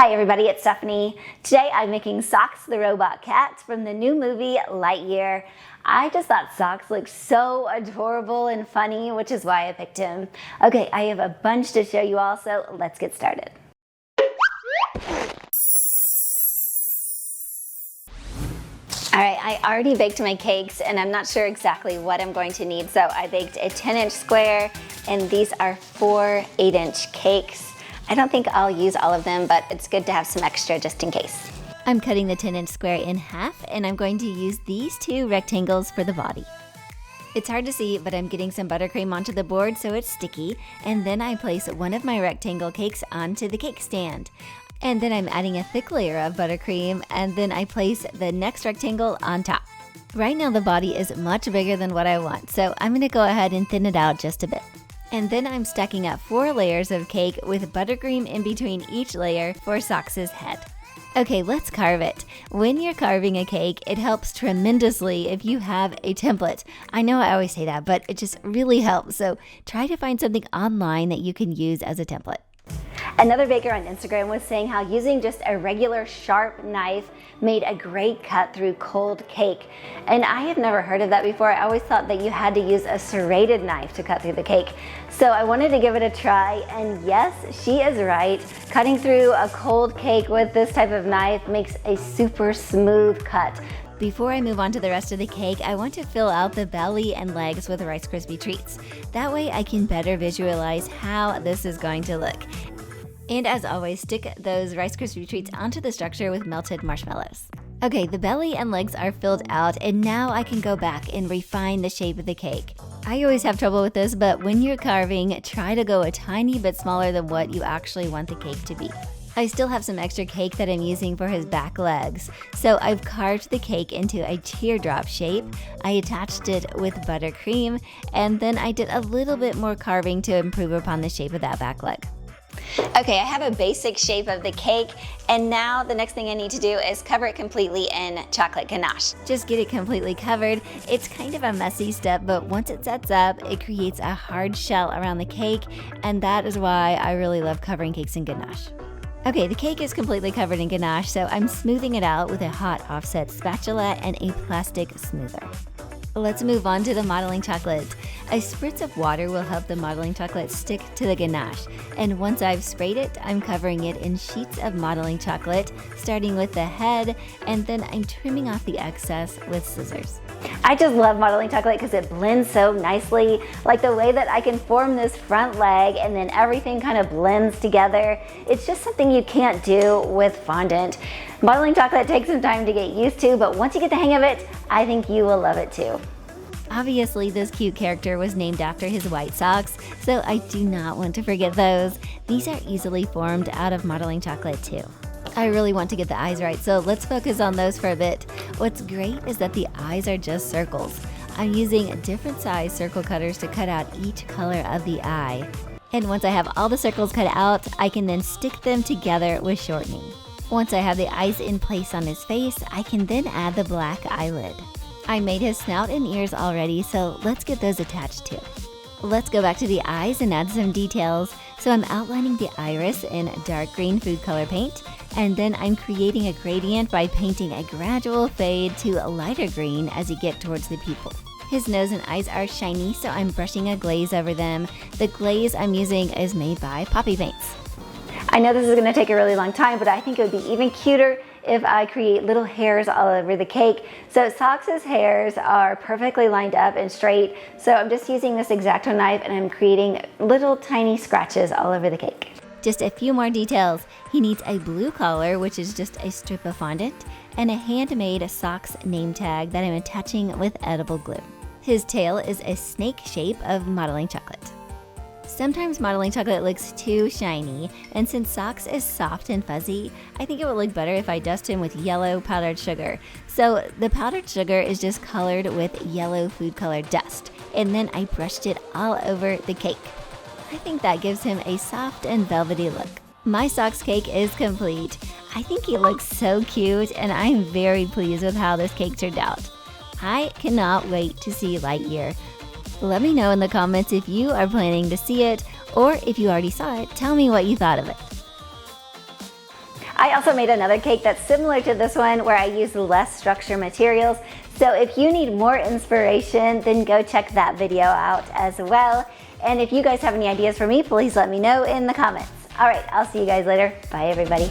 Hi everybody, it's Stephanie. Today I'm making Socks the Robot Cat from the new movie Lightyear. I just thought Socks looked so adorable and funny, which is why I picked him. Okay, I have a bunch to show you all, so let's get started. Alright, I already baked my cakes and I'm not sure exactly what I'm going to need, so I baked a 10-inch square and these are 4 8-inch cakes. I don't think I'll use all of them, but it's good to have some extra just in case. I'm cutting the 10-inch square in half, and I'm going to use these 2 rectangles for the body. It's hard to see, but I'm getting some buttercream onto the board so it's sticky, and then I place one of my rectangle cakes onto the cake stand. And then I'm adding a thick layer of buttercream, and then I place the next rectangle on top. Right now the body is much bigger than what I want, so I'm going to go ahead and thin it out just a bit. And then I'm stacking up 4 layers of cake with buttercream in between each layer for Socks' head. Okay, let's carve it. When you're carving a cake, it helps tremendously if you have a template. I know I always say that, but it just really helps. So try to find something online that you can use as a template. Another baker on Instagram was saying how using just a regular sharp knife made a great cut through cold cake. And I have never heard of that before. I always thought that you had to use a serrated knife to cut through the cake. So I wanted to give it a try, and yes, she is right. Cutting through a cold cake with this type of knife makes a super smooth cut. Before I move on to the rest of the cake, I want to fill out the belly and legs with Rice Krispie treats. That way I can better visualize how this is going to look. And as always, stick those Rice Krispie treats onto the structure with melted marshmallows. Okay, the belly and legs are filled out, and now I can go back and refine the shape of the cake. I always have trouble with this, but when you're carving, try to go a tiny bit smaller than what you actually want the cake to be. I still have some extra cake that I'm using for his back legs, so I've carved the cake into a teardrop shape. I attached it with buttercream, and then I did a little bit more carving to improve upon the shape of that back leg. Okay, I have a basic shape of the cake, and now the next thing I need to do is cover it completely in chocolate ganache. Just get it completely covered. It's kind of a messy step, but once it sets up, it creates a hard shell around the cake, and that is why I really love covering cakes in ganache. Okay, the cake is completely covered in ganache, so I'm smoothing it out with a hot offset spatula and a plastic smoother. Let's move on to the modeling chocolate. A spritz of water will help the modeling chocolate stick to the ganache. And once I've sprayed it, I'm covering it in sheets of modeling chocolate, starting with the head, and then I'm trimming off the excess with scissors. I just love modeling chocolate because it blends so nicely. Like the way that I can form this front leg and then everything kind of blends together. It's just something you can't do with fondant. Modeling chocolate takes some time to get used to, but once you get the hang of it, I think you will love it too. Obviously, this cute character was named after his white socks, so I do not want to forget those. These are easily formed out of modeling chocolate too. I really want to get the eyes right, so let's focus on those for a bit. What's great is that the eyes are just circles. I'm using different size circle cutters to cut out each color of the eye. And once I have all the circles cut out, I can then stick them together with shortening. Once I have the eyes in place on his face, I can then add the black eyelid. I made his snout and ears already, so let's get those attached too. Let's go back to the eyes and add some details. So I'm outlining the iris in dark green food color paint, and then I'm creating a gradient by painting a gradual fade to a lighter green as you get towards the pupil. His nose and eyes are shiny, so I'm brushing a glaze over them. The glaze I'm using is made by Poppy Paints. I know this is going to take a really long time, but I think it would be even cuter if I create little hairs all over the cake. So Socks' hairs are perfectly lined up and straight, so I'm just using this X-Acto knife and I'm creating little tiny scratches all over the cake. Just a few more details. He needs a blue collar, which is just a strip of fondant, and a handmade Socks name tag that I'm attaching with edible glue. His tail is a snake shape of modeling chocolate. Sometimes modeling chocolate looks too shiny, and since Socks is soft and fuzzy, I think it would look better if I dust him with yellow powdered sugar. So the powdered sugar is just colored with yellow food color dust, and then I brushed it all over the cake. I think that gives him a soft and velvety look. My Socks cake is complete. I think he looks so cute, and I'm very pleased with how this cake turned out. I cannot wait to see Lightyear. Let me know in the comments if you are planning to see it, or if you already saw it, tell me what you thought of it. I also made another cake that's similar to this one where I used less structure materials. So if you need more inspiration, then go check that video out as well. And if you guys have any ideas for me, please let me know in the comments. All right, I'll see you guys later. Bye, everybody.